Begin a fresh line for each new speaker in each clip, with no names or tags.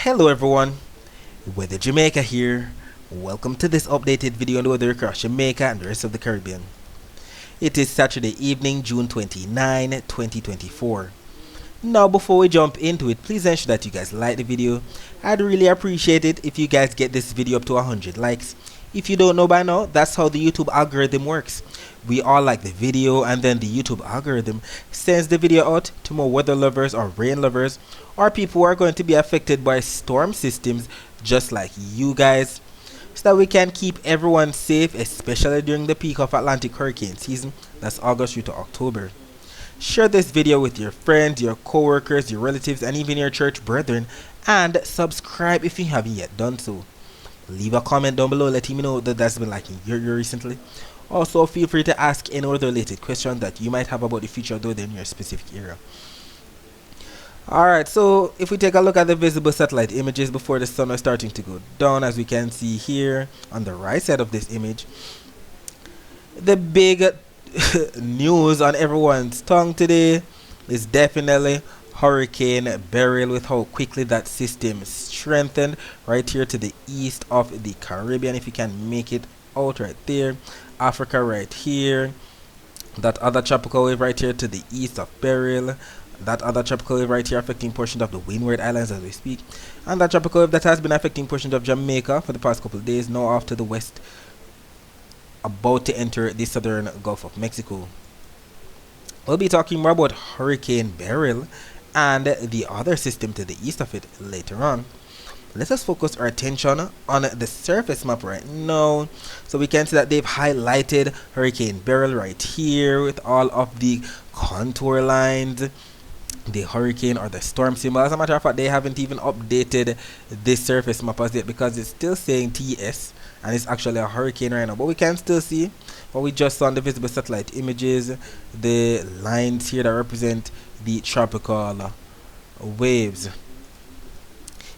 Hello everyone, Weather Jamaica here. Welcome to this updated video on the weather across Jamaica and the rest of the Caribbean. It is Saturday evening, June 29, 2024. Now before we jump into it, please ensure that you guys like the video. I'd really appreciate it if you guys get this video up to 100 likes. If you don't know by now, that's how the YouTube algorithm works. We all like the video and then the YouTube algorithm sends the video out to more weather lovers or rain lovers or people who are going to be affected by storm systems just like you guys, so that we can keep everyone safe, especially during the peak of Atlantic hurricane season, that's August through to October. Share this video with your friends, your co-workers, your relatives, and even your church brethren, and subscribe if you haven't yet done so. Leave a comment down below letting me know that that's been liking your recently. Also, feel free to ask any other related questions that you might have about the future of the weather in your specific area. Alright, so if we take a look at the visible satellite images before the sun is starting to go down, as we can see here on the right side of this image, the big news on everyone's tongue today is definitely Hurricane Beryl, with how quickly that system strengthened right here to the east of the Caribbean. If you can make it out right there, Africa right here, that other tropical wave right here to the east of Beryl, that other tropical wave right here affecting portions of the Windward Islands as we speak, and that tropical wave that has been affecting portions of Jamaica for the past couple of days, now off to the west, about to enter the southern Gulf of Mexico. We'll be talking more about Hurricane Beryl and the other system to the east of it later on. Let us focus our attention on the surface map right now. So we can see that they've highlighted Hurricane Beryl right here with all of the contour lines, the hurricane or the storm symbol. As a matter of fact, they haven't even updated this surface map as yet because it's still saying TS and it's actually a hurricane right now. But we can still see what we just saw on the visible satellite images, the lines here that represent the tropical waves.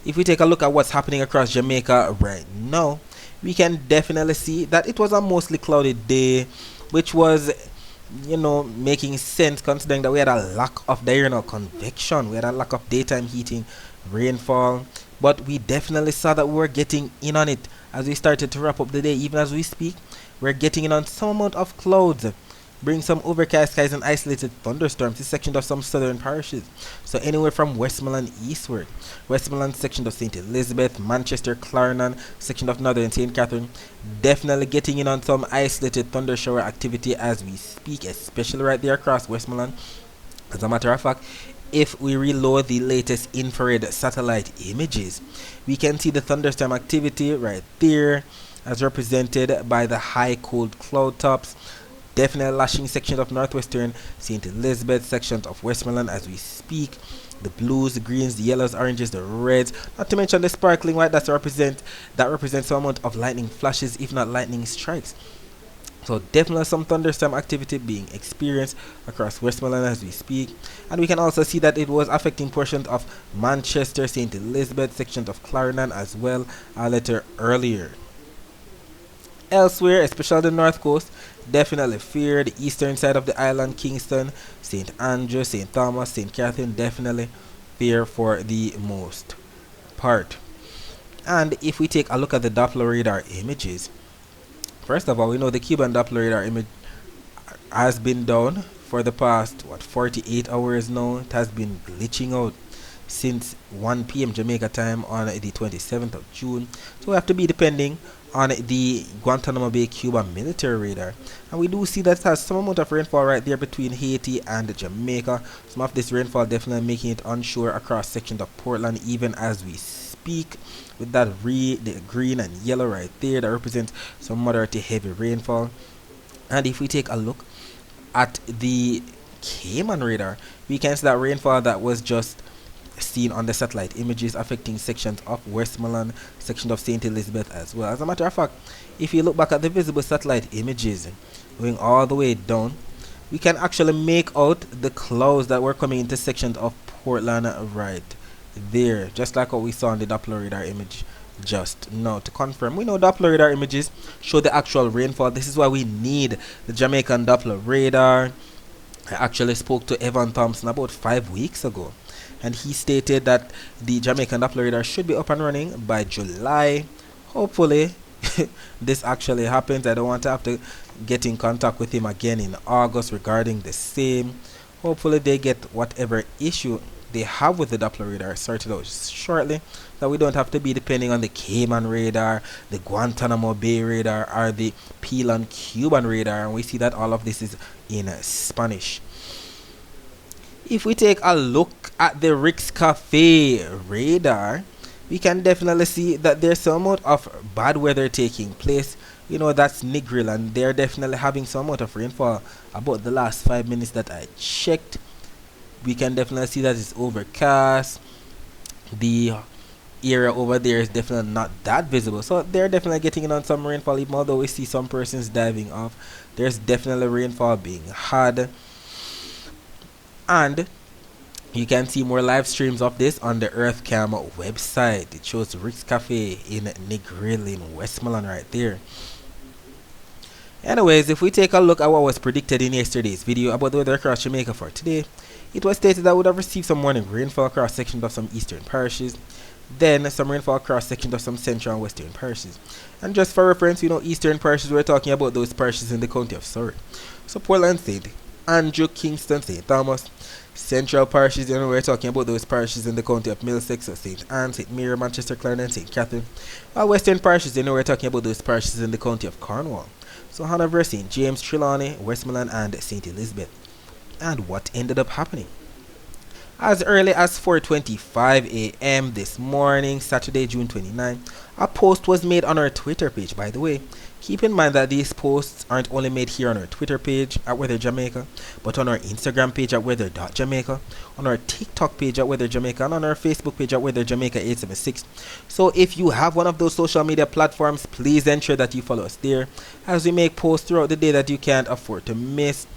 If we take a look at what's happening across Jamaica right now, we can definitely see that it was a mostly cloudy day, which was, making sense considering that we had a lack of diurnal convection, we had a lack of daytime heating, rainfall, but we definitely saw that we were getting in on it as we started to wrap up the day. Even as we speak, we're getting in on some amount of clouds, bring some overcast skies and isolated thunderstorms to sections of some southern parishes. So anywhere from Westmoreland eastward, Westmoreland section of St. Elizabeth, Manchester, Clarendon, section of northern St. Catherine, definitely getting in on some isolated thunder shower activity as we speak, especially right there across Westmoreland. As a matter of fact, if we reload the latest infrared satellite images, we can see the thunderstorm activity right there as represented by the high cold cloud tops, definitely lashing sections of northwestern St. Elizabeth, sections of Westmoreland as we speak. The blues, the greens, the yellows, oranges, the reds, not to mention the sparkling white that represents some amount of lightning flashes, if not lightning strikes. So definitely some thunderstorm activity being experienced across Westmoreland as we speak. And we can also see that it was affecting portions of Manchester, St. Elizabeth, sections of Clarendon as well a little earlier. Elsewhere, especially the north coast, definitely fear. The eastern side of the island, Kingston, St. Andrew, St. Thomas, St. Catherine, definitely fear for the most part. And if we take a look at the Doppler radar images, first of all, we know the Cuban Doppler radar image has been down for the past 48 hours now. It has been glitching out since 1 p.m. Jamaica time on the 27th of June. So we have to be depending on the Guantanamo Bay Cuba military radar, and we do see that it has some amount of rainfall right there between Haiti and Jamaica. Some of this rainfall definitely making it onshore across sections of Portland even as we speak, with that the green and yellow right there that represents some moderate to heavy rainfall. And if we take a look at the Cayman radar, we can see that rainfall that was just seen on the satellite images affecting sections of Westmoreland, section of St. Elizabeth as well. As a matter of fact, if you look back at the visible satellite images going all the way down, we can actually make out the clouds that were coming into sections of Portland right there, just like what we saw on the Doppler radar image just now. To confirm, we know Doppler radar images show the actual rainfall. This is why we need the Jamaican Doppler radar. I actually spoke to Evan Thompson about 5 weeks ago and he stated that the Jamaican Doppler radar should be up and running by July. Hopefully, this actually happens. I don't want to have to get in contact with him again in August regarding the same. Hopefully, they get whatever issue they have with the Doppler radar sorted out shortly, that we don't have to be depending on the Cayman radar, the Guantanamo Bay radar, or the Pelon Cuban radar, and we see that all of this is in Spanish. If we take a look at the Rick's Cafe radar, we can definitely see that there's some amount of bad weather taking place. You know, that's Negril, and they're definitely having some amount of rainfall. About the last 5 minutes that I checked, we can definitely see that it's overcast. The area over there is definitely not that visible, so they're definitely getting in on some rainfall. Even although we see some persons diving off, there's definitely rainfall being had. And you can see more live streams of this on the EarthCam website. It shows Rick's Cafe in Negril in Westmoreland right there. Anyways, if we take a look at what was predicted in yesterday's video about the weather across Jamaica for today, it was stated that we would have received some morning rainfall across sections of some eastern parishes, then some rainfall across sections of some central and western parishes. And just for reference, you know, eastern parishes, we're talking about those parishes in the county of Surrey. So Portland, St. Andrew, Kingston, St. Thomas. Central parishes, you know, we're talking about those parishes in the county of Middlesex, so St. Anne, St. Mary, Manchester, Clarendon, St. Catherine. While western parishes, you know, we're talking about those parishes in the county of Cornwall. So Hanover, St. James, Trelawney, Westmoreland, and St. Elizabeth. And what ended up happening? As early as 4:25 a.m. this morning, Saturday, June 29, a post was made on our Twitter page. By the way, keep in mind that these posts aren't only made here on our Twitter page at Weather Jamaica, but on our Instagram page at weather.jamaica, on our TikTok page at Weather Jamaica, and on our Facebook page at Weather Jamaica 876. So if you have one of those social media platforms, please ensure that you follow us there, as we make posts throughout the day that you can't afford to miss.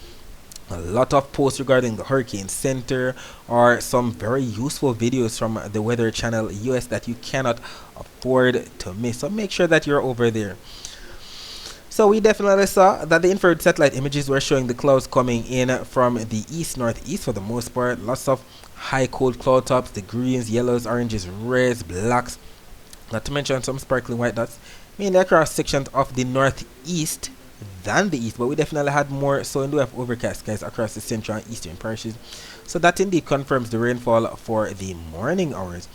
A lot of posts regarding the Hurricane Center, or some very useful videos from the Weather Channel US that you cannot afford to miss. So make sure that you're over there. So we definitely saw that the infrared satellite images were showing the clouds coming in from the east northeast for the most part. Lots of high cold cloud tops, the greens, yellows, oranges, reds, blacks, not to mention some sparkling white dots, mainly across sections of the northeast than the east, but we definitely had more so in the way of overcast skies across the central and eastern parishes. So that indeed confirms the rainfall for the morning hours.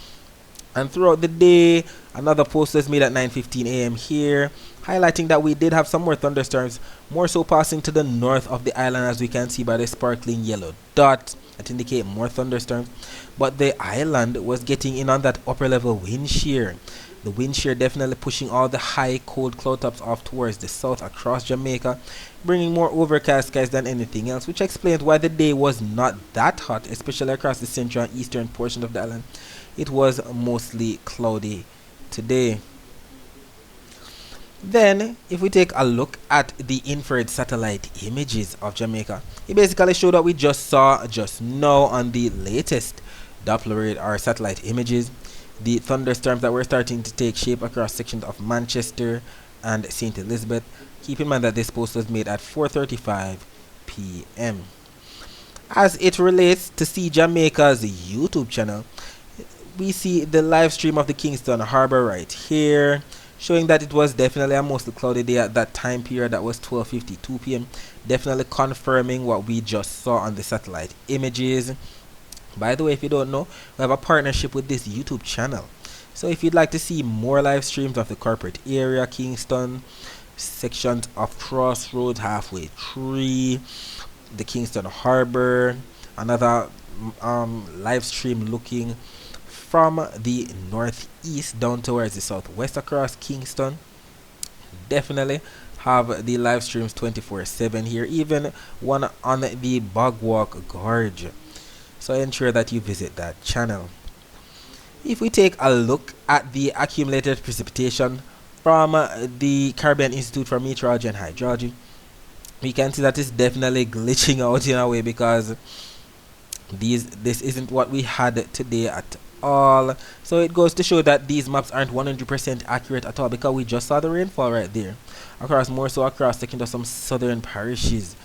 And throughout the day, another post was made at 9:15 a.m. here, highlighting that we did have some more thunderstorms, more so passing to the north of the island, as we can see by the sparkling yellow dot that indicate more thunderstorms. But the island was getting in on that upper level wind shear. The wind shear definitely pushing all the high cold cloud tops off towards the south across Jamaica, bringing more overcast skies than anything else, which explains why the day was not that hot, especially across the central and eastern portion of the island. It was mostly cloudy today. Then, if we take a look at the infrared satellite images of Jamaica, it basically showed what we just saw just now on the latest Doppler radar satellite images. The thunderstorms that were starting to take shape across sections of Manchester and St. Elizabeth. Keep in mind that this post was made at 4:35 p.m. As it relates to See Jamaica's YouTube channel, we see the live stream of the Kingston Harbor right here, showing that it was definitely a mostly cloudy day at that time period. That was 12:52 p.m. Definitely confirming what we just saw on the satellite images. By the way, if you don't know, we have a partnership with this YouTube channel. So if you'd like to see more live streams of the corporate area, Kingston, sections of Crossroads, Halfway Tree, the Kingston Harbor, another live stream looking from the northeast down towards the southwest across Kingston, definitely have the live streams 24/7 here, even one on the Bogwalk Gorge. So ensure that you visit that channel. If we take a look at the accumulated precipitation from the Caribbean Institute for Meteorology and Hydrology, we can see that it's definitely glitching out in a way, because this isn't what we had today at all. So it goes to show that these maps aren't 100% accurate at all, because we just saw the rainfall right there across, more so across the kind of some southern parishes.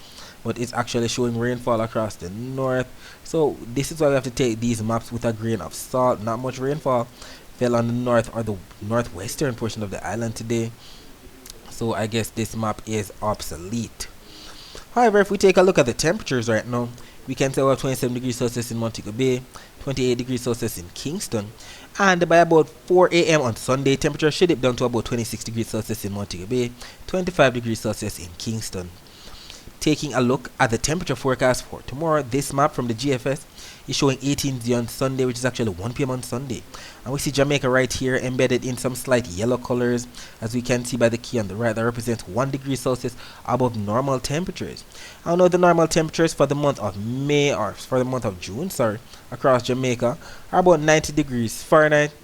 but it's actually showing rainfall across the north. So this is why we have to take these maps with a grain of salt. Not much rainfall fell on the north or the northwestern portion of the island today, so I guess this map is obsolete. However, if we take a look at the temperatures right now, we can say we have 27 degrees Celsius in Montego Bay, 28 degrees Celsius in Kingston, and by about 4 a.m. on Sunday, temperature should dip down to about 26 degrees Celsius in Montego Bay, 25 degrees Celsius in Kingston. Taking a look at the temperature forecast for tomorrow, this map from the GFS is showing 18 on Sunday, which is actually 1 p.m. on Sunday. And we see Jamaica right here embedded in some slight yellow colors, as we can see by the key on the right, that represents 1 degree Celsius above normal temperatures. I know the normal temperatures for the month of May, or for the month of June, sorry, across Jamaica are about 90 degrees Fahrenheit.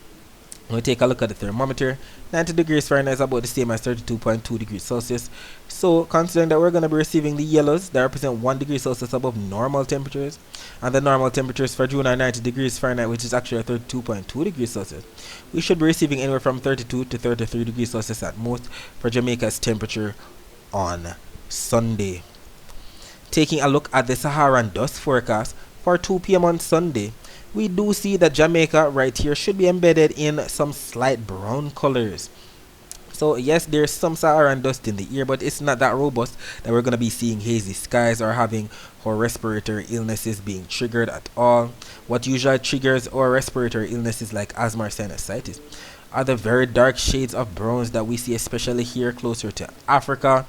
When we take a look at the thermometer, 90 degrees Fahrenheit is about the same as 32.2 degrees Celsius. So considering that we're going to be receiving the yellows that represent 1 degree Celsius above normal temperatures, and the normal temperatures for June are 90 degrees Fahrenheit, which is actually 32.2 degrees Celsius, we should be receiving anywhere from 32 to 33 degrees Celsius at most for Jamaica's temperature on Sunday. Taking a look at the Saharan dust forecast for 2 p.m. on Sunday, we do see that Jamaica right here should be embedded in some slight brown colors. So yes, there's some Saharan dust in the air, but it's not that robust that we're going to be seeing hazy skies or having our respiratory illnesses being triggered at all. What usually triggers our respiratory illnesses like asthma or sinusitis are the very dark shades of browns that we see, especially here closer to Africa.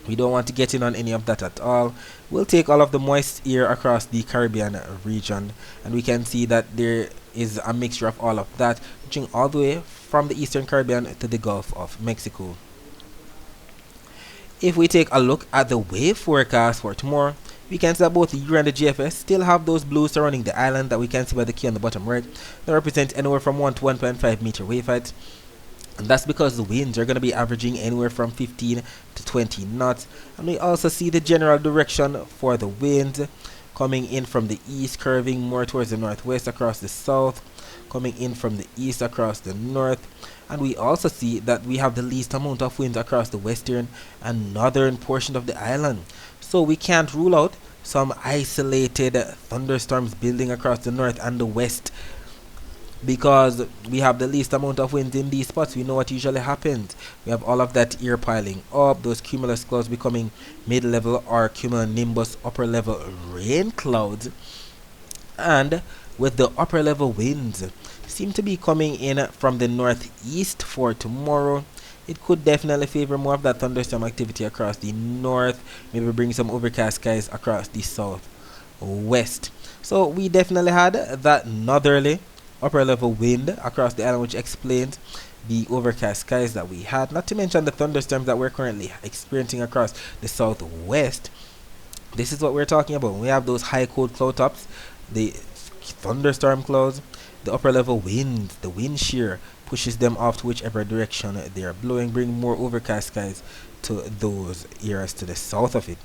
We don't want to get in on any of that at all. We'll take all of the moist air across the Caribbean region, and we can see that there is a mixture of all of that, reaching all the way from the Eastern Caribbean to the Gulf of Mexico. If we take a look at the wave forecast for tomorrow, we can see that both the Euro and the GFS still have those blues surrounding the island that we can see by the key on the bottom right, that represent anywhere from 1 to 1.5 meter wave heights. And that's because the winds are going to be averaging anywhere from 15 to 20 knots. And we also see the general direction for the wind coming in from the east, curving more towards the northwest across the south, coming in from the east across the north. And we also see that we have the least amount of winds across the western and northern portion of the island. So we can't rule out some isolated thunderstorms building across the north and the west, because we have the least amount of wind in these spots. We know what usually happens. We have all of that air piling up, those cumulus clouds becoming mid-level or cumulonimbus upper level rain clouds, and with the upper level winds seem to be coming in from the northeast for tomorrow, it could definitely favor more of that thunderstorm activity across the north, maybe bring some overcast skies across the southwest. So we definitely had that northerly upper level wind across the island, which explains the overcast skies that we had, not to mention the thunderstorms that we're currently experiencing across the southwest. This is what we're talking about. We have those high cold cloud tops, the thunderstorm clouds, the upper level winds, the wind shear pushes them off to whichever direction they are blowing, bring more overcast skies to those areas to the south of it.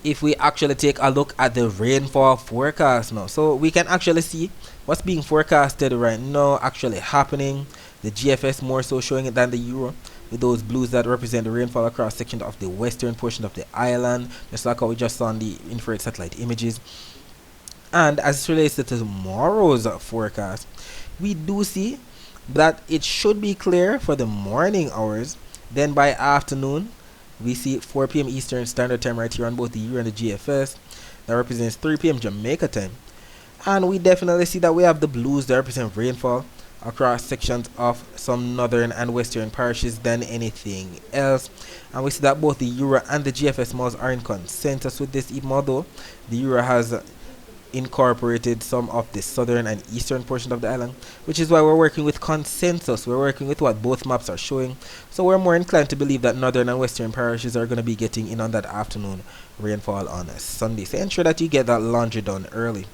If we actually take a look at the rainfall forecast now, so we can actually see what's being forecasted right now actually happening. The GFS more so showing it than the Euro, with those blues that represent the rainfall across section of the western portion of the island, just like how we just saw on the infrared satellite images. And as it relates to tomorrow's forecast, we do see that it should be clear for the morning hours. Then by afternoon, we see 4 p.m. Eastern Standard Time right here on both the Euro and the GFS. That represents 3 p.m. Jamaica time. And we definitely see that we have the blues that represent rainfall across sections of some northern and western parishes than anything else. And we see that both the Euro and the GFS models are in consensus with this, even although the Euro has incorporated some of the southern and eastern portion of the island, which is why we're working with consensus. We're working with what both maps are showing, so we're more inclined to believe that northern and western parishes are going to be getting in on that afternoon rainfall on Sunday. So ensure that you get that laundry done early.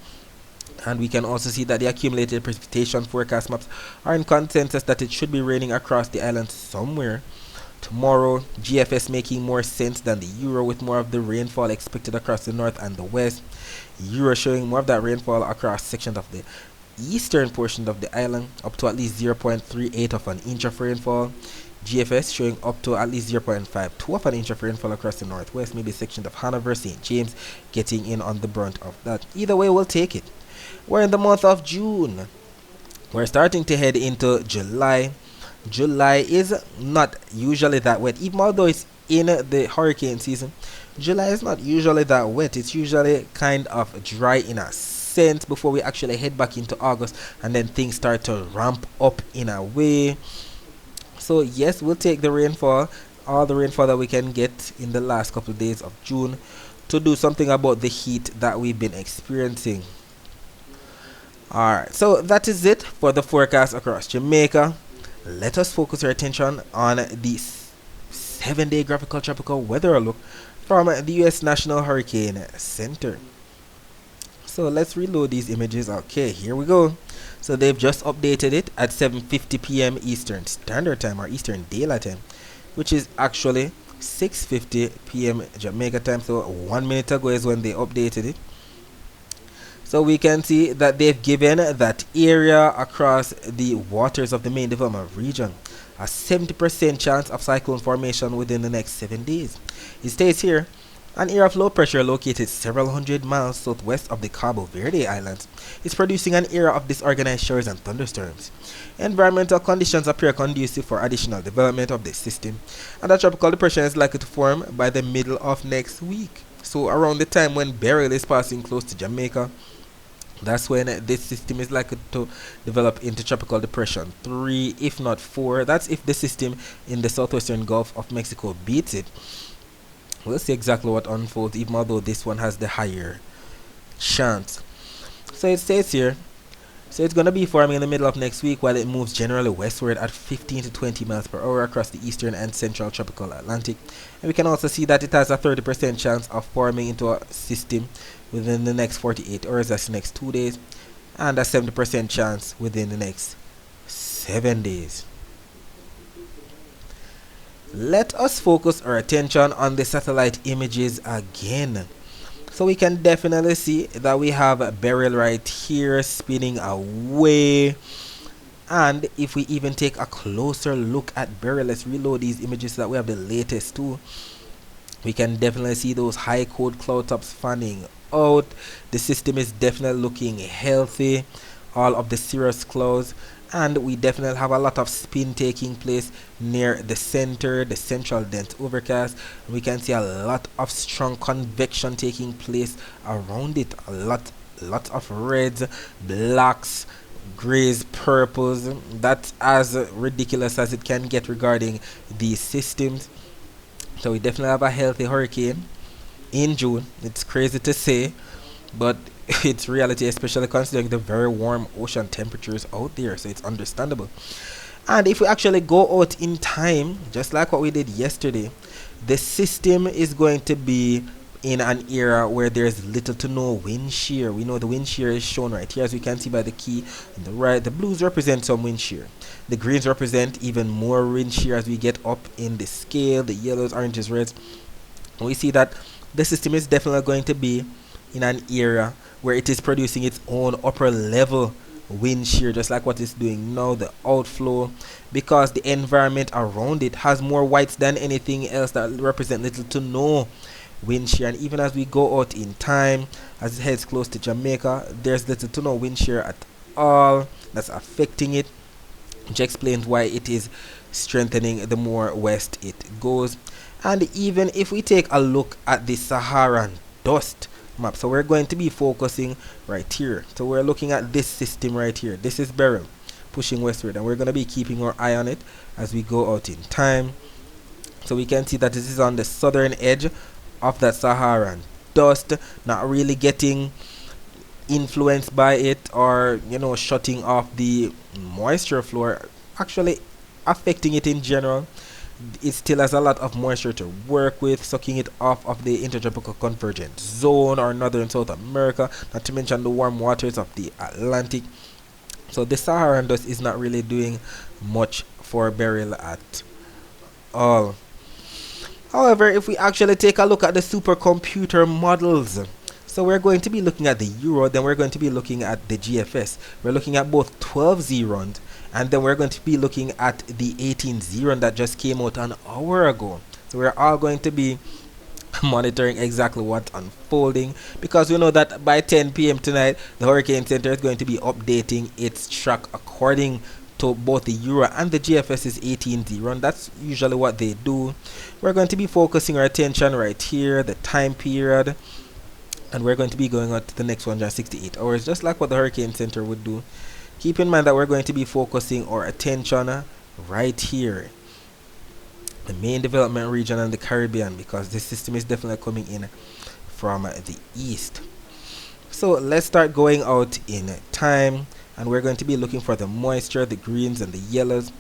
And we can also see that the accumulated precipitation forecast maps are in consensus that it should be raining across the island somewhere tomorrow. GFS making more sense than the Euro, with more of the rainfall expected across the north and the west. Euro showing more of that rainfall across sections of the eastern portion of the island, up to at least 0.38 of an inch of rainfall. GFS showing up to at least 0.5 to of an inch of rainfall across the northwest, maybe sections of Hanover, St. James getting in on the brunt of that. Either way, we'll take it. We're in the month of June. We're starting to head into July. July is not usually that wet, even although it's in the hurricane season. July is not usually that wet. It's usually kind of dry in a sense before we actually head back into August, and then things start to ramp up in a way. So yes, we'll take the rainfall, all the rainfall that we can get in the last couple of days of June, to do something about the heat that we've been experiencing. Alright, so that is it for the forecast across Jamaica. Let us focus our attention on the 7-day graphical tropical weather outlook from the US National Hurricane Center. So let's reload these images. Okay, here we go. So they've just updated it at 7:50 p.m. Eastern Standard Time, or Eastern Daylight Time, which is actually 6:50 p.m. Jamaica time. So 1 minute ago is when they updated it. So we can see that they've given that area across the waters of the main development region a 70% chance of cyclone formation within the next 7 days. It states here, an area of low pressure located several hundred miles southwest of the Cabo Verde Islands is producing an area of disorganized showers and thunderstorms. Environmental conditions appear conducive for additional development of this system, and a tropical depression is likely to form by the middle of next week. So around the time when Beryl is passing close to Jamaica, that's when this system is likely to develop into tropical depression 3, if not 4. That's if the system in the southwestern Gulf of Mexico beats it. We'll see exactly what unfolds, even although this one has the higher chance. So it states here, so it's going to be forming in the middle of next week while it moves generally westward at 15 to 20 miles per hour across the eastern and central tropical Atlantic. And we can also see that it has a 30% chance of forming into a system within the next 48 hours, that's the next 2 days, and a 70% chance within the next 7 days. Let us focus our attention on the satellite images again. So we can definitely see that we have Beryl right here spinning away. And if we even take a closer look at Beryl, let's reload these images so that we have the latest too. We can definitely see those high cold cloud tops fanning out. The system is definitely looking healthy. All of the cirrus clouds, and we definitely have a lot of spin taking place near the center, the central dense overcast. We can see a lot of strong convection taking place around it. A lot of reds, blacks, grays, purples. That's as ridiculous as it can get regarding these systems. So we definitely have a healthy hurricane in June. It's crazy to say, but it's reality, especially considering the very warm ocean temperatures out there, so it's understandable. And if we actually go out in time, just like what we did yesterday, the system is going to be in an era where there's little to no wind shear. We know the wind shear is shown right here, as we can see by the key on the right. The blues represent some wind shear, the greens represent even more wind shear as we get up in the scale, the yellows, oranges, reds. And we see that the system is definitely going to be in an area where it is producing its own upper level wind shear, just like what it's doing now, the outflow, because the environment around it has more whites than anything else that represent little to no wind shear. And even as we go out in time, as it heads close to Jamaica, there's little to no wind shear at all that's affecting it, which explains why it is strengthening the more west it goes. And even if we take a look at the Saharan dust map, so we're going to be focusing right here. So we're looking at this system right here. This is Beryl pushing westward, and we're going to be keeping our eye on it as we go out in time. So we can see that this is on the southern edge of that Saharan dust, not really getting influenced by it or shutting off the moisture flow, actually affecting it in general. It still has a lot of moisture to work with, sucking it off of the intertropical convergent zone or northern South America, not to mention the warm waters of the Atlantic. So the Saharan dust is not really doing much for Beryl at all. However, if we actually take a look at the supercomputer models, so we're going to be looking at the Euro, then we're going to be looking at the GFS. We're looking at both 12Z runs And then we're going to be looking at the 18-0 that just came out an hour ago. So we're all going to be monitoring exactly what's unfolding, because we know that by 10 p.m. tonight the Hurricane Center is going to be updating its track according to both the Euro and the GFS's 18-0, and that's usually what they do. We're going to be focusing our attention right here, the time period, and we're going to be going on to the next 168 hours, just like what the Hurricane Center would do. Keep in mind that we're going to be focusing our attention right here, the main development region and the Caribbean, because this system is definitely coming in from the east. So let's start going out in time, and we're going to be looking for the moisture, the greens and the yellows.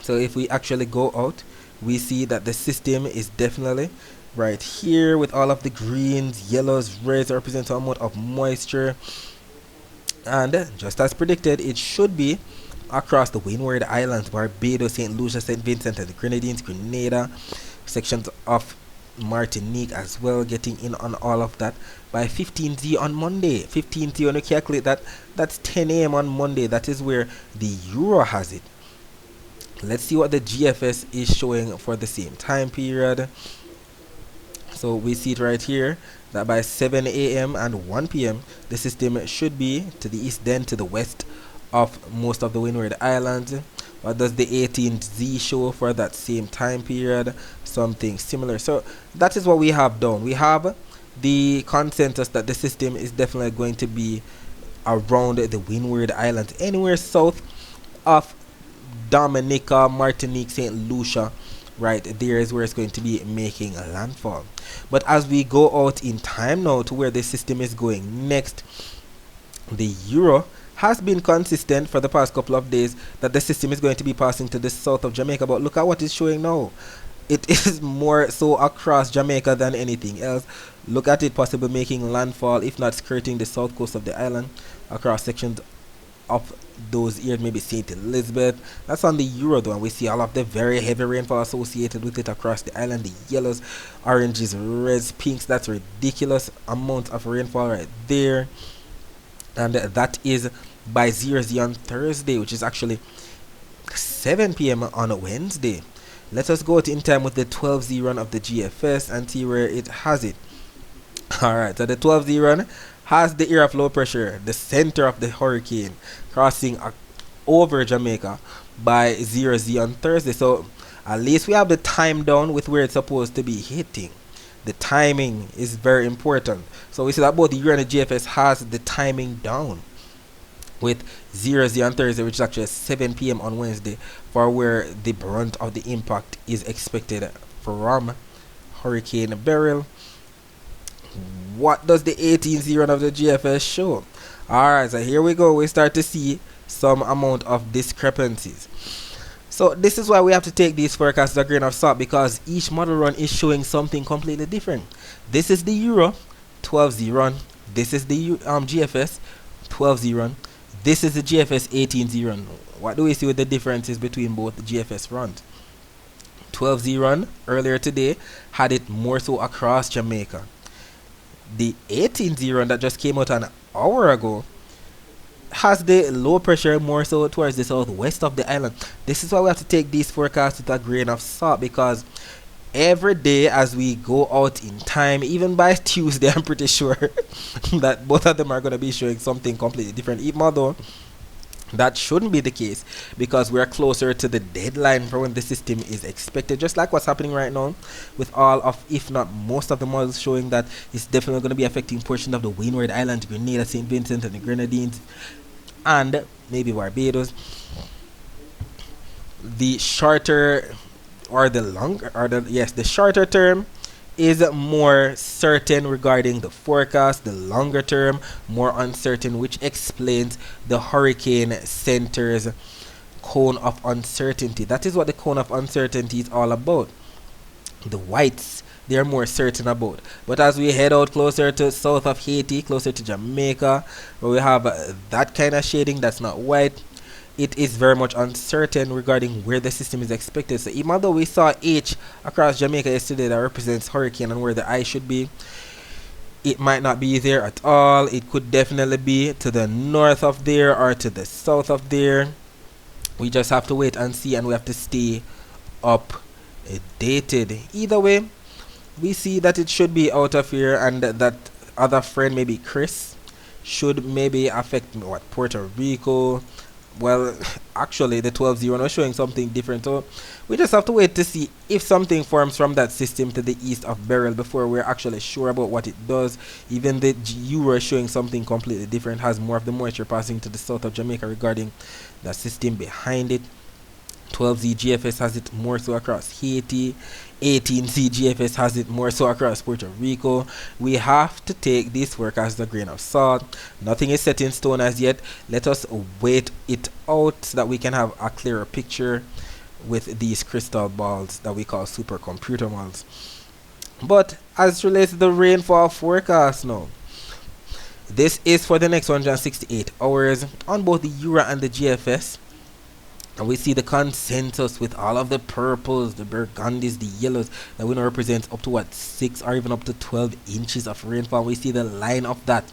So if we actually go out, we see that the system is definitely right here with all of the greens, yellows, reds represent an amount of moisture, and just as predicted, it should be across the Windward Islands, Barbados, St. Lucia, St. Vincent and the Grenadines, Grenada, sections of Martinique as well, getting in on all of that by 15Z on Monday. 15Z, when you calculate that, that's 10 a.m. on Monday. That is where the Euro has it. Let's see what the GFS is showing for the same time period. So we see it right here that by 7 a.m. and 1 p.m. the system should be to the east, then to the west of most of the Windward Islands. What does the 18Z show for that same time period? Something similar. So that is what we have done. We have the consensus that the system is definitely going to be around the Windward Islands, anywhere south of Dominica, Martinique, St. Lucia. Right there is where it's going to be making a landfall. But as we go out in time now to where the system is going next, the Euro has been consistent for the past couple of days that the system is going to be passing to the south of Jamaica. But look at what it's showing now. It is more so across Jamaica than anything else. Look at it possibly making landfall, if not skirting the south coast of the island, across sections of those areas, maybe St. Elizabeth. That's on the Euro though, and we see all of the very heavy rainfall associated with it across the island. The yellows, oranges, reds, pinks. That's ridiculous amount of rainfall right there. And that is by 0Z on Thursday, which is actually 7 p.m. on Wednesday. Let us go in time with the 12Z run of the GFS and see where it has it. Alright, so the 12Z run has the area of low pressure, the center of the hurricane, crossing over Jamaica by 0Z on Thursday. So at least we have the time down with where it's supposed to be hitting. The timing is very important. So we see that both the Euro and the GFS has the timing down, with 0Z on Thursday, which is actually 7 p.m. on Wednesday, for where the brunt of the impact is expected from Hurricane Beryl. What does the 18-0 of the GFS show? Alright, so here we go. We start to see some amount of discrepancies. So this is why we have to take these forecasts with a grain of salt, because each model run is showing something completely different. This is the Euro 12Z run. This is the GFS 12Z run. This is the GFS 18Z run. What do we see with the differences between both the GFS runs? 12Z run earlier today had it more so across Jamaica. The 18Z run that just came out an hour ago has the low pressure more so towards the southwest of the island. This is why we have to take these forecasts with a grain of salt, because every day as we go out in time, even by Tuesday, I'm pretty sure that both of them are going to be showing something completely different, even although that shouldn't be the case, because we're closer to the deadline for when the system is expected, just like what's happening right now with all of, if not most of the models showing that it's definitely going to be affecting portions of the Windward Islands, Grenada, St. Vincent and the Grenadines, and maybe Barbados. The shorter or the longer, or the shorter term is more certain regarding the forecast. The longer term more uncertain, which explains the hurricane center's cone of uncertainty. That is what the cone of uncertainty is all about. The whites, they're more certain about. But as we head out closer to south of Haiti, closer to Jamaica, where we have that kind of shading that's not white, it is very much uncertain regarding where the system is expected. So even though we saw H across Jamaica yesterday that represents hurricane and where the eye should be, it might not be there at all. It could definitely be to the north of there or to the south of there. We just have to wait and see, and we have to stay updated. Either way, we see that it should be out of here, and that other friend, maybe Chris, should maybe affect what, Puerto Rico. Well, actually the 12-0 was showing something different, so we just have to wait to see if something forms from that system to the east of Beryl before we're actually sure about what it does. Even the Euro is showing something completely different, has more of the moisture passing to the south of Jamaica regarding the system behind it. 12Z GFS has it more so across Haiti. 18Z GFS has it more so across Puerto Rico. We have to take this work as a grain of salt. Nothing is set in stone as yet. Let us wait it out so that we can have a clearer picture with these crystal balls that we call supercomputer balls. But as it relates to the rainfall forecast now, this is for the next 168 hours on both the Euro and the GFS. And we see the consensus with all of the purples, the burgundies, the yellows that we know represents up to what, 6 or even up to 12 inches of rainfall. We see the line of that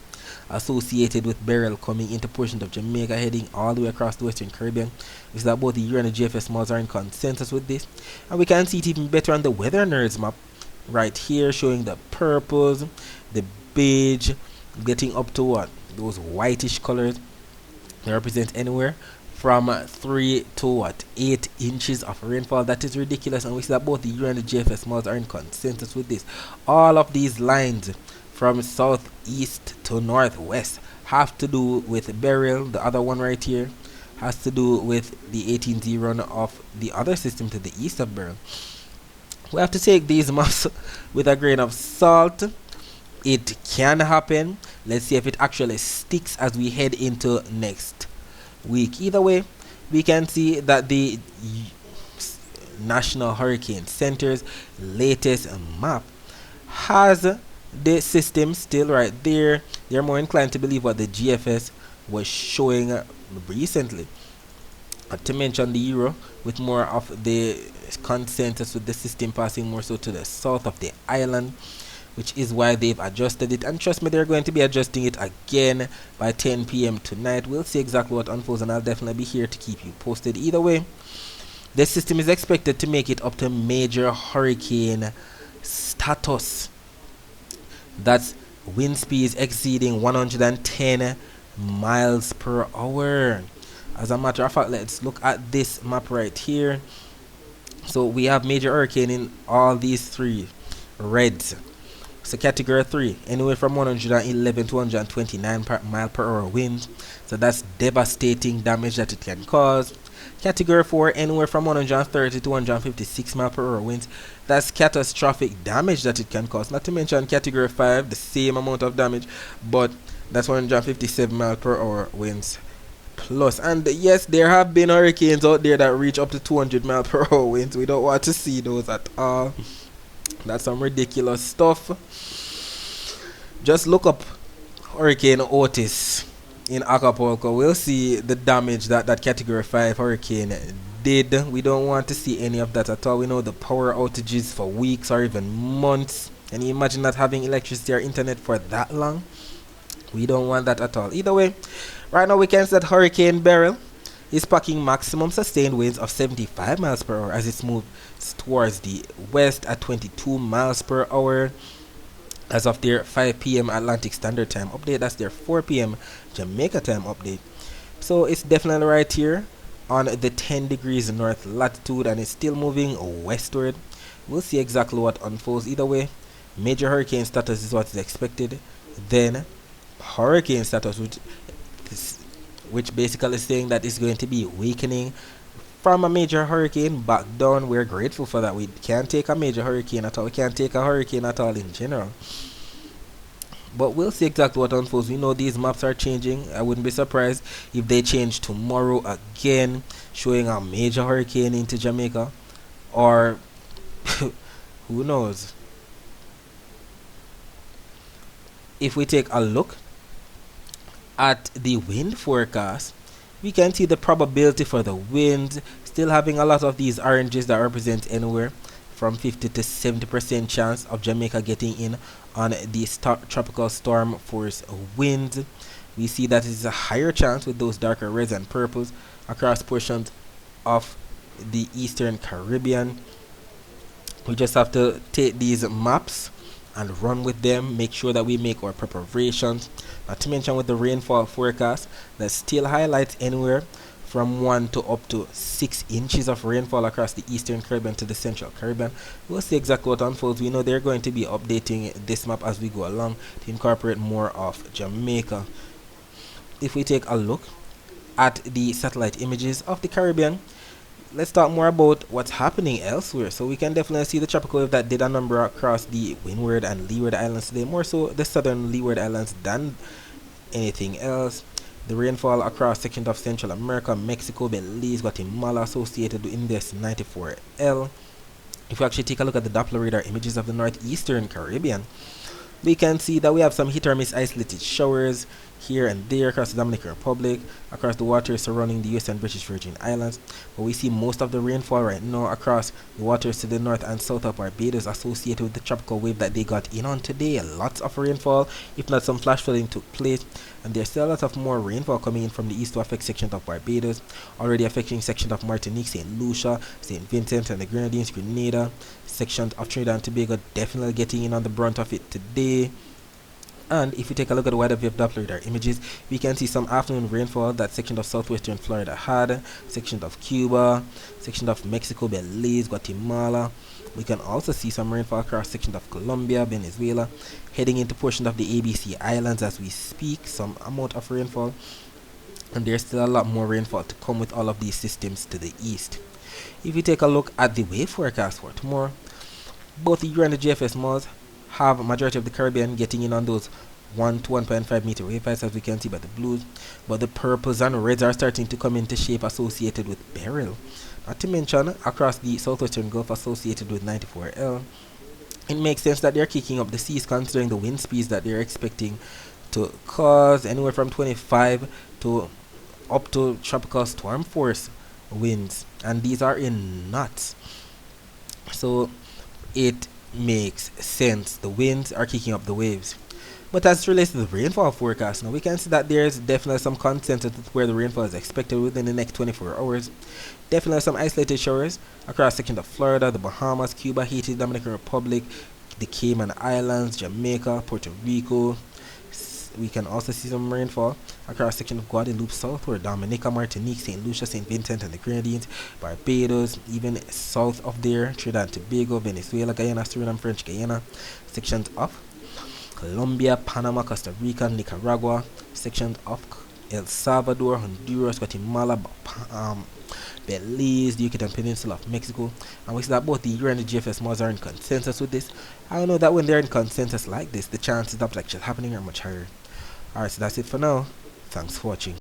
associated with Beryl coming into portions of Jamaica, heading all the way across the Western Caribbean. We see that both the Euro and the GFS models are in consensus with this. And we can see it even better on the Weather Nerds map right here, showing the purples, the beige, getting up to what, those whitish colors. They represent anywhere from 3 to what, 8 inches of rainfall. That is ridiculous, and we see that both the Euro and the GFS models are in consensus with this. All of these lines from southeast to northwest have to do with Beryl. The other one right here has to do with the 18Z run of the other system to the east of Beryl. We have to take these maps with a grain of salt. It can happen. Let's see if it actually sticks as we head into next week. Either way, we can see that the National Hurricane Center's latest map has the system still right there. They're more inclined to believe what the GFS was showing recently. Not to mention the Euro with more of the consensus with the system passing more so to the south of the island, which is why they've adjusted it. And trust me, they're going to be adjusting it again by 10 p.m. tonight. We'll see exactly what unfolds, and I'll definitely be here to keep you posted. Either way, the system is expected to make it up to major hurricane status. That's wind speeds exceeding 110 miles per hour. As a matter of fact, let's look at this map right here. So we have major hurricane in all these three reds. So category 3, anywhere from 111 to 129 mile per hour wind. So that's devastating damage that it can cause. Category 4, anywhere from 130 to 156 mile per hour winds. That's catastrophic damage that it can cause. Not to mention category 5, the same amount of damage, but that's 157 mile per hour winds plus. And yes, there have been hurricanes out there that reach up to 200 mile per hour winds. We don't want to see those at all. That's some ridiculous stuff. Just look up Hurricane Otis in Acapulco. We'll see the damage that that category 5 hurricane did. We don't want to see any of that at all. We know the power outages for weeks or even months. Can you imagine not having electricity or internet for that long? We don't want that at all. Either way, right now we can see that Hurricane Beryl is packing maximum sustained winds of 75 miles per hour as it moves towards the west at 22 miles per hour as of their 5 p.m. Atlantic Standard Time update. That's their 4 p.m. Jamaica time update. So it's definitely right here on the 10 degrees north latitude, and it's still moving westward. We'll see exactly what unfolds. Either way, major hurricane status is what is expected. Then hurricane status, which basically is saying that it's going to be weakening from a major hurricane back down. We're grateful for that. We can't take a major hurricane at all. We can't take a hurricane at all in general. But we'll see exactly what unfolds. We know these maps are changing. I wouldn't be surprised if they change tomorrow again, showing a major hurricane into Jamaica. Or who knows. If we take a look at the wind forecast, we can see the probability for the wind still having a lot of these oranges that represent anywhere from 50 to 70% chance of Jamaica getting in on the tropical storm force winds. We see that it's a higher chance with those darker reds and purples across portions of the Eastern Caribbean. We just have to take these maps and run with them, make sure that we make our preparations. Not to mention with the rainfall forecast that still highlights anywhere from 1 to up to 6 inches of rainfall across the Eastern Caribbean to the Central Caribbean. We'll see exactly what unfolds. We know they're going to be updating this map as we go along to incorporate more of Jamaica. If we take a look at the satellite images of the Caribbean, let's talk more about what's happening elsewhere. So we can definitely see the tropical wave that did a number across the Windward and Leeward Islands today, more so the southern Leeward Islands than anything else. The rainfall across sections of Central America, Mexico, Belize, Guatemala associated in this 94L. If we actually take a look at the Doppler radar images of the northeastern Caribbean, we can see that we have some hit or miss isolated showers here and there across the Dominican Republic, across the waters surrounding the US and British Virgin Islands. But we see most of the rainfall right now across the waters to the north and south of Barbados associated with the tropical wave that they got in on today. Lots of rainfall, if not some flash flooding took place. And there's still a lot of more rainfall coming in from the east to affect sections of Barbados, already affecting sections of Martinique, St. Lucia, St. Vincent and the Grenadines, Grenada. Sections of Trinidad and Tobago definitely getting in on the brunt of it today. And if we take a look at the wider view of Doppler radar images, we can see some afternoon rainfall that section of southwestern Florida had, sections of Cuba, section of Mexico, Belize, Guatemala. We can also see some rainfall across sections of Colombia, Venezuela, heading into portions of the ABC Islands as we speak, some amount of rainfall. And there's still a lot more rainfall to come with all of these systems to the east. If we take a look at the wave forecast for tomorrow, both the Euro and the GFS modes have a majority of the Caribbean getting in on those 1 to 1.5 meter wave heights, as we can see by the blues, but the purples and reds are starting to come into shape associated with Beryl. Not to mention across the southwestern Gulf associated with 94L. It makes sense that they're kicking up the seas considering the wind speeds that they're expecting to cause anywhere from 25 to up to tropical storm force winds, and these are in knots. So it makes sense. The winds are kicking up the waves. But as it relates to the rainfall forecast, now we can see that there's definitely some consensus with where the rainfall is expected within the next 24 hours. Definitely some isolated showers across sections of Florida, the Bahamas, Cuba, Haiti, Dominican Republic, the Cayman Islands, Jamaica, Puerto Rico. We can also see some rainfall across sections of Guadeloupe southward, Dominica, Martinique, St. Lucia, St. Vincent and the Grenadines, Barbados, even south of there, Trinidad and Tobago, Venezuela, Guyana, Suriname, French Guyana, sections of Colombia, Panama, Costa Rica, Nicaragua, sections of El Salvador, Honduras, Guatemala, Belize, the Yucatan Peninsula of Mexico. And we see that both the Euro and the GFS mods are in consensus with this. I know that when they're in consensus like this, the chances of actually happening are much higher. Alright, so that's it for now. Thanks for watching.